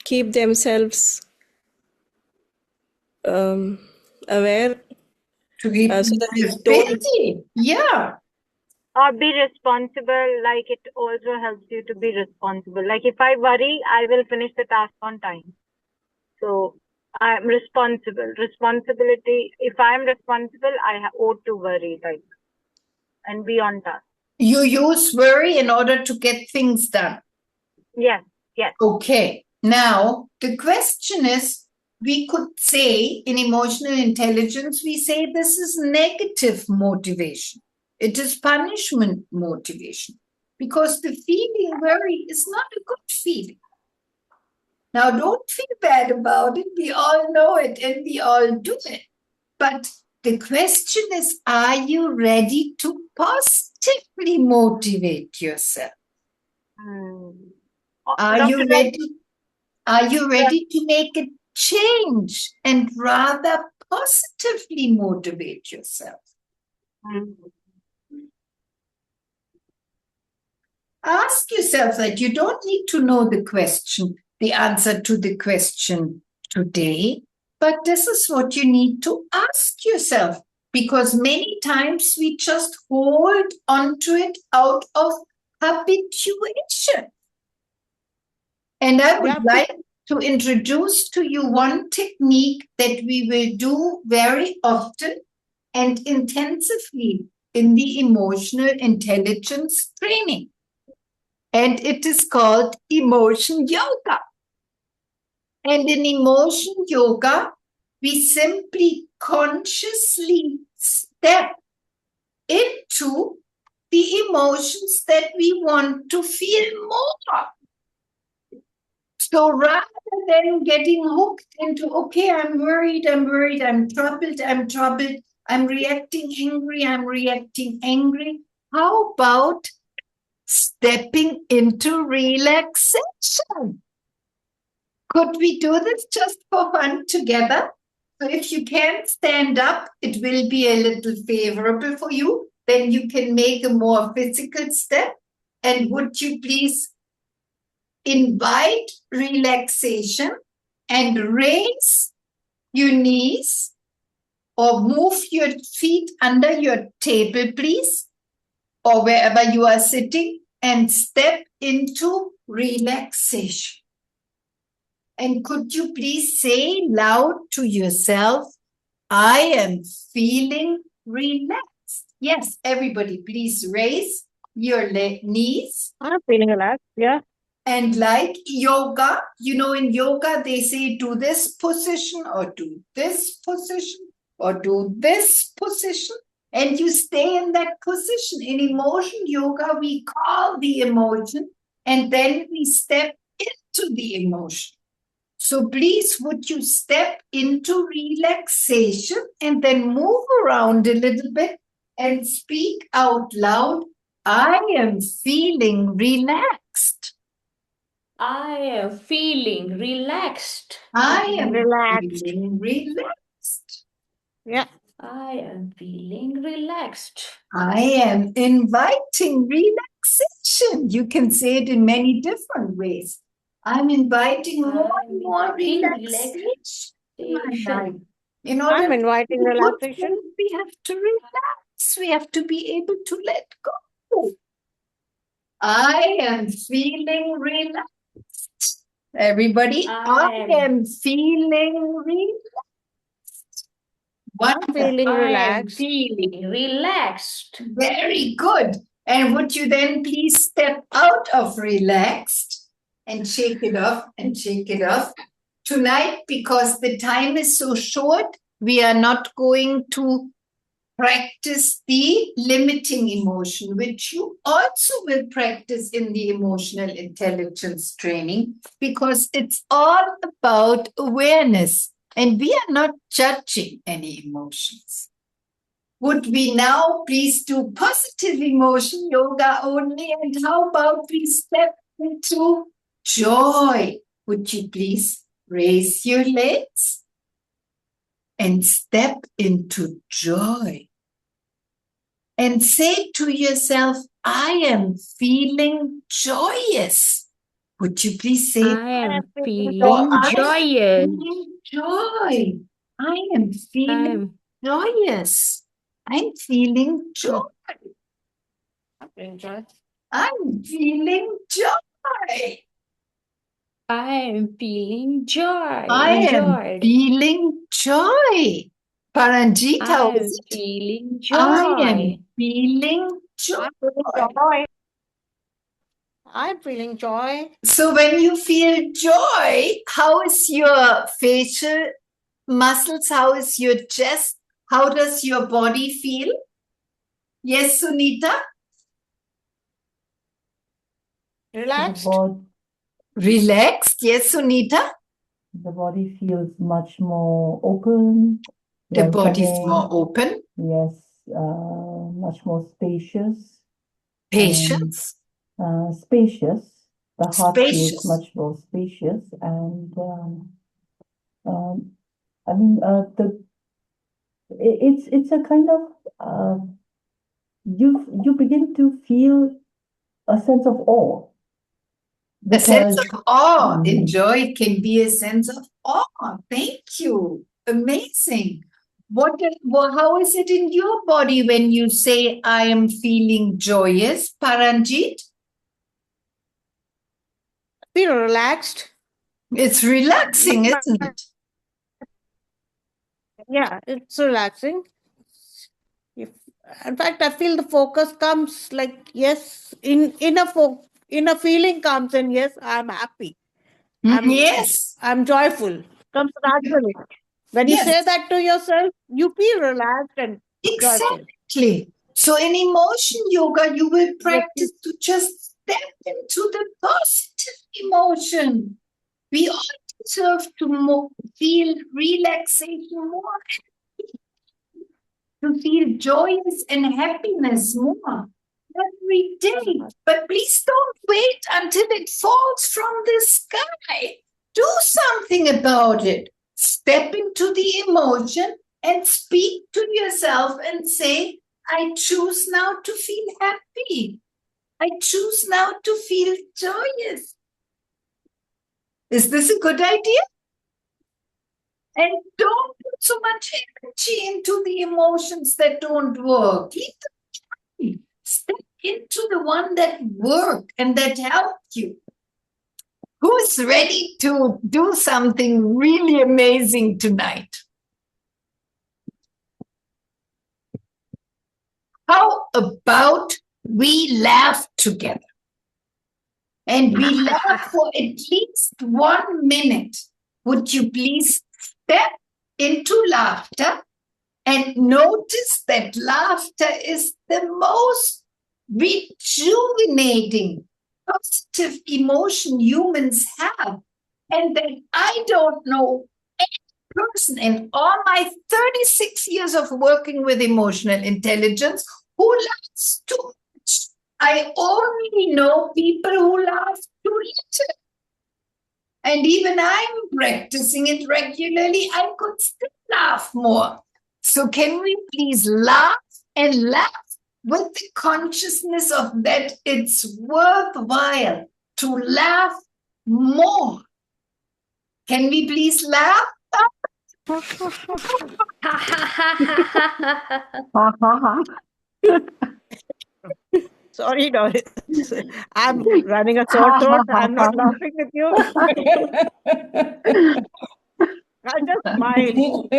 keep themselves aware. To keep so that they don't. busy. Yeah. Or be responsible, like it also helps you to be responsible. Like if I worry, I will finish the task on time. So I'm responsible. Responsibility, if I'm responsible, I ought to worry, like, and be on task. You use worry in order to get things done. Yes, yes. Okay. Now, the question is, we could say in emotional intelligence, we say this is negative motivation. It is punishment motivation. Because the feeling worry is not a good feeling. Now, don't feel bad about it. We all know it and we all do it. But the question is, are you ready to positively motivate yourself? Are you ready? Are you ready to make a change and rather positively motivate yourself? Ask yourself that. You don't need to know the answer to the question today, but this is what you need to ask yourself, because many times we just hold onto it out of habituation. And I would like to introduce to you one technique that we will do very often and intensively in the emotional intelligence training. And it is called emotion yoga. And in emotion yoga, we simply consciously step into the emotions that we want to feel more. So rather than getting hooked into, okay, I'm worried, I'm troubled, I'm reacting angry. How about stepping into relaxation? Could we do this just for fun together? So if you can't stand up, it will be a little favorable for you. Then you can make a more physical step. And would you please invite relaxation and raise your knees or move your feet under your table, please, or wherever you are sitting, and step into relaxation. And could you please say loud to yourself, I am feeling relaxed. Yes, everybody, please raise your knees. I'm feeling relaxed, yeah. And like yoga, in yoga, they say do this position or do this position or do this position. And you stay in that position. In emotion yoga, we call the emotion and then we step into the emotion. So please, would you step into relaxation and then move around a little bit and speak out loud, I am feeling relaxed. I am feeling relaxed. I am feeling relaxed. Yeah. I am feeling relaxed. I am inviting relaxation. You can say it in many different ways. I'm inviting more and more relaxation in my life. In order I'm inviting to do good relaxation. things, we have to relax. We have to be able to let go. I am feeling relaxed. Everybody, I am feeling relaxed. I'm feeling I am relaxed. feeling relaxed. Very good. And would you then please step out of relaxed and shake it off and shake it off? Tonight, because the time is so short, we are not going to practice the limiting emotion, which you also will practice in the emotional intelligence training, because it's all about awareness and we are not judging any emotions. Would we now please do positive emotion yoga only? And how about we step into joy? Would you please raise your legs and step into joy? And say to yourself, I am feeling joyous. Would you please say, I am feeling joyous? joyous. Joy. I am feeling joyous. I'm feeling joy. Enjoy. I'm feeling joy. I am feeling joy. I am feeling joy. Paranjit, I how am is it? feeling I joy. am feeling joy. I'm feeling joy. So when you feel joy, how is your facial muscles? How is your chest? How does your body feel? Yes, Sunita? Relaxed. Relaxed. Yes, Sunita? The body feels much more open. The body is welcoming. more open. Yes, much more spacious. Patience. Spacious. The heart Spacious. feels much more spacious, and I mean it's a kind of you begin to feel a sense of awe. A sense of awe. Joy can be a sense of awe. Thank you. Amazing. How is it in your body when you say, I am feeling joyous, Paranjit? Feel relaxed. It's relaxing, isn't it? Yeah, it's relaxing. In fact, I feel the focus comes like, yes, in a feeling comes and yes, I'm happy. I'm joyful. Comes naturally. When you say that to yourself, you feel relaxed and joyful. Exactly. So in emotion yoga, you will practice to just step into the positive emotion. We all deserve to feel relaxation more, to feel joyous and happiness more every day. But please don't wait until it falls from the sky. Do something about it. Step into the emotion and speak to yourself and say, I choose now to feel happy. I choose now to feel joyous. Is this a good idea? And don't put so much energy into the emotions that don't work. Leave them. Step into the one that work and that help you. Who's ready to do something really amazing tonight? How about we laugh together? And we laugh for at least 1 minute. Would you please step into laughter and notice that laughter is the most rejuvenating, positive emotion humans have. And that I don't know any person in all my 36 years of working with emotional intelligence who laughs too much. I only know people who laugh too little. And even I'm practicing it regularly, I could still laugh more. So can we please laugh and laugh with the consciousness of that it's worthwhile to laugh more? Can we please laugh? Sorry, Doris. I'm running a sore throat. I'm not laughing with you. I just smile.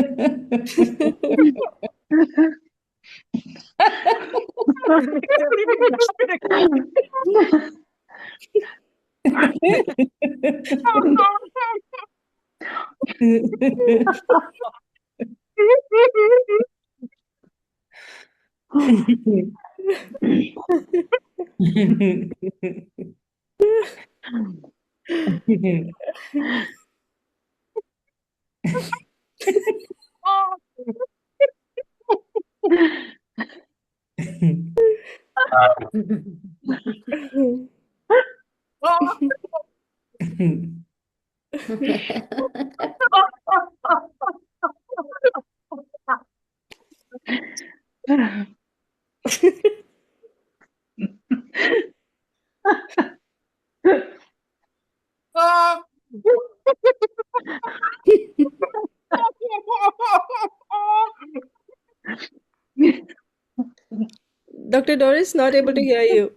Dr. Doris, not able to hear you.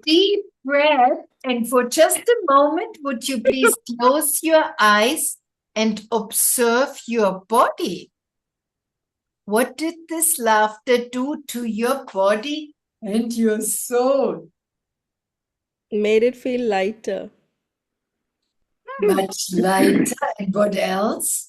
Deep breath. And for just a moment, would you please close your eyes and observe your body? What did this laughter do to your body and your soul? Made it feel lighter. Much lighter. And what else?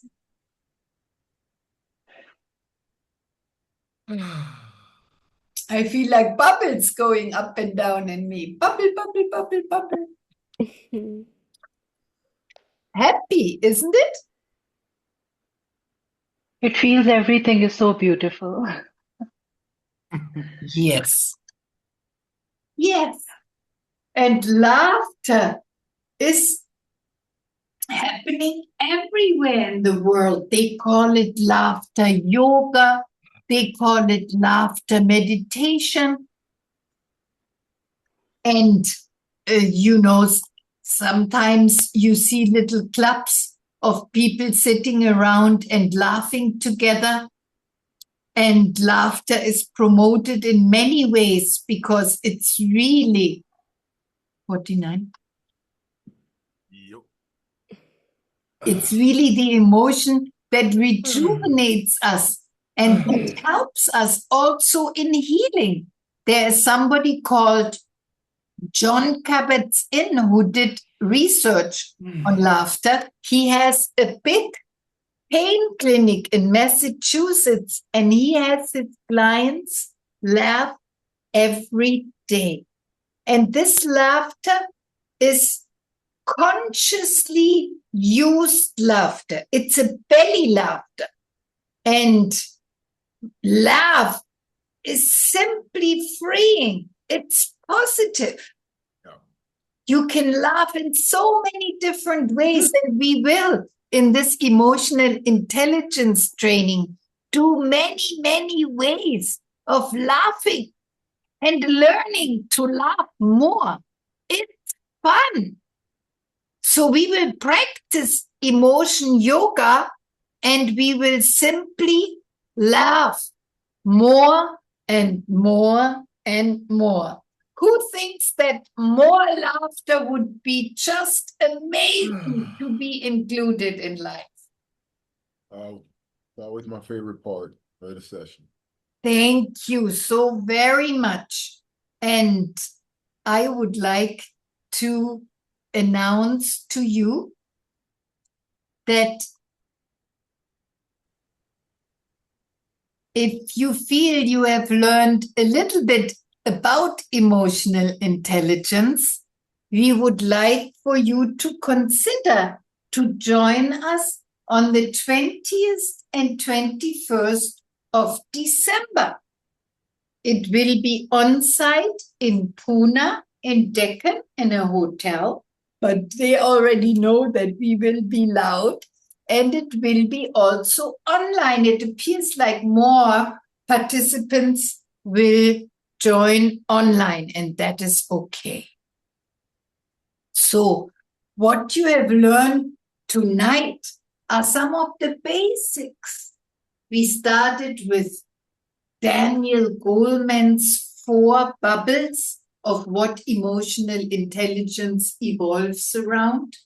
I feel like bubbles going up and down in me. Bubble, bubble, bubble, bubble. Happy, isn't it? It feels everything is so beautiful. Yes. Yes. And laughter is happening everywhere in the world. They call it laughter yoga. They call it laughter meditation. And, sometimes you see little clubs of people sitting around and laughing together. And laughter is promoted in many ways because it's really 49. It's really the emotion that rejuvenates us and it helps us also in healing. There is somebody called John Kabat-Zinn who did research on laughter. He has a big pain clinic in Massachusetts and he has his clients laugh every day. And this laughter is consciously used laughter. It's a belly laughter. And laugh is simply freeing. It's positive. Yeah. You can laugh in so many different ways, and we will, in this emotional intelligence training, do many, many ways of laughing and learning to laugh more. It's fun. So we will practice emotion yoga and we will simply laugh more and more and more. Who thinks that more laughter would be just amazing to be included in life? That was my favorite part of the session. Thank you so very much. And I would like to announce to you that if you feel you have learned a little bit about emotional intelligence, we would like for you to consider to join us on the 20th and 21st of December. It will be on site in Pune, in Deccan, in a hotel. But they already know that we will be loud. And it will be also online. It appears like more participants will join online, and that is okay. So what you have learned tonight are some of the basics. We started with Daniel Goleman's 4 bubbles of what emotional intelligence evolves around.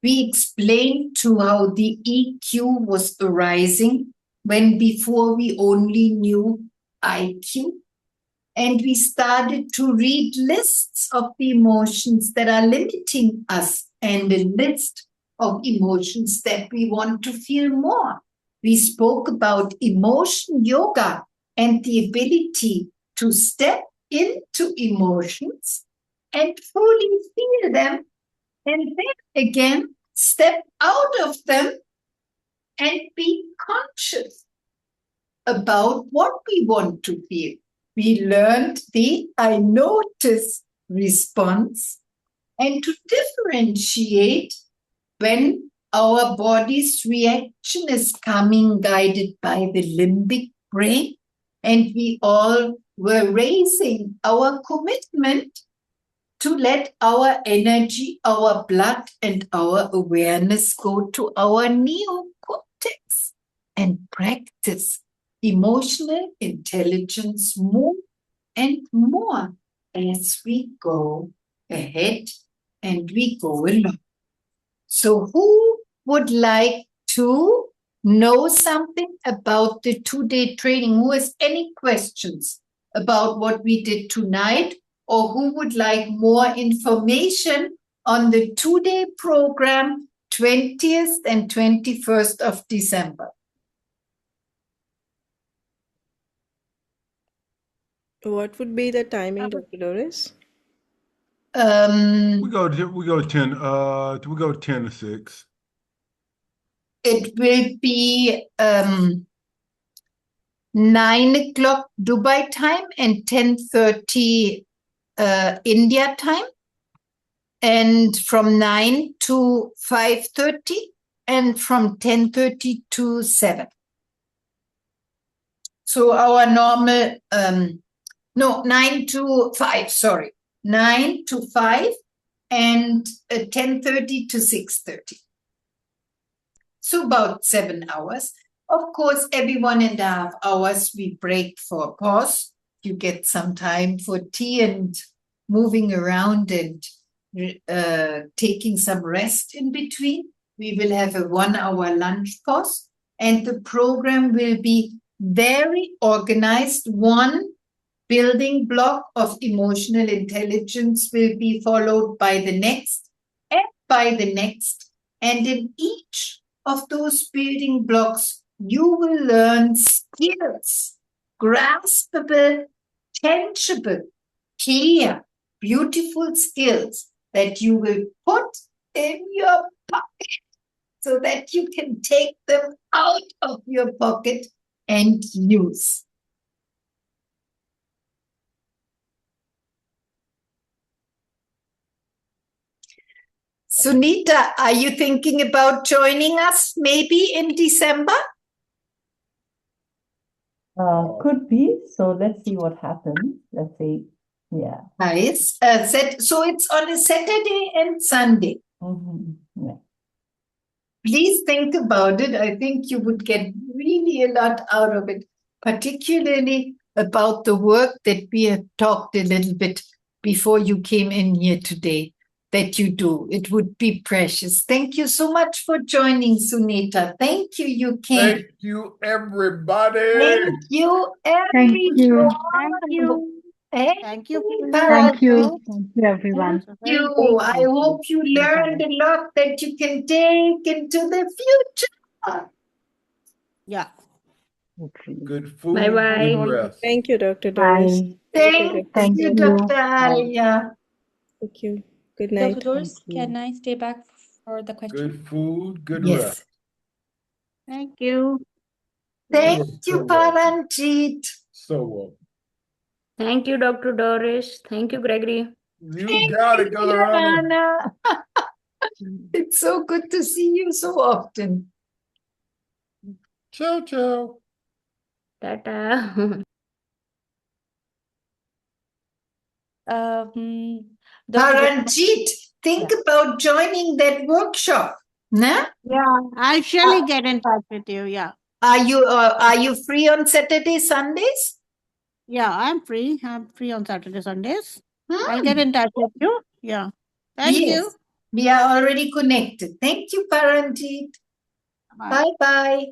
We explained to how the EQ was arising when before we only knew IQ. And we started to read lists of the emotions that are limiting us and a list of emotions that we want to feel more. We spoke about emotion yoga and the ability to step into emotions and fully feel them, and then again step out of them and be conscious about what we want to feel. We learned the I notice response and to differentiate when our body's reaction is coming guided by the limbic brain, and we all were raising our commitment to let our energy, our blood, and our awareness go to our neocortex and practice emotional intelligence more and more as we go ahead and we go along. So who would like to know something about the 2-day training? Who has any questions about what we did tonight, or who would like more information on the 2-day program, 20th and 21st of December? What would be the timing, Dr. Doris? We go to 10. We go 10 to 6. It will be 9 o'clock Dubai time and 10:30 India time, and from 9 to 5:30 and from 10:30 to 7. So our normal, 9 to 5, sorry. 9 to 5 and 10:30 to 6:30. So about 7 hours. Of course, every 1.5 hours we break for a pause. You get some time for tea and moving around and taking some rest in between. We will have a 1-hour lunch pause, and the program will be very organized. One building block of emotional intelligence will be followed by the next and by the next. And in each of those building blocks, you will learn skills, graspable, tangible, clear, beautiful skills that you will put in your pocket so that you can take them out of your pocket and use. Sunita, are you thinking about joining us maybe in December? Could be. So let's see what happens. Let's see. Yeah. Nice. So it's on a Saturday and Sunday. Yeah. Please think about it. I think you would get really a lot out of it, particularly about the work that we have talked a little bit before you came in here today, that you do. It would be precious. Thank you so much for joining, Sunita. Thank you, you came. Thank you, everybody. Thank you, Thank you. everyone. Thank you. Thank you. Thank you, everyone. Thank you. I hope you learned a lot that you can take into the future. Yeah. Good food, Bye-bye. good rest. Thank you, Dr. Doris. Bye. Thank you, Dr. Alia. Thank you. Good Dr. night. Doris, can I stay back for the question? Good food, good Yes. rest. Thank you. Thank you, Paranjit. So well. Thank you, Dr. Doris. Thank you, Gregory. You got it, Colorado. Anna. It's so good to see you so often. Ciao, ciao. Tata. Paranjit, think about joining that workshop. Nah? Yeah, I'll surely get in touch with you. Yeah. Are you free on Saturday, Sundays? Yeah, I'm free. I'm free on Saturday, Sundays. I'll get in touch with you. Yeah. Thank you. Yes, we are already connected. Thank you, Paranjit. Bye. Bye-bye.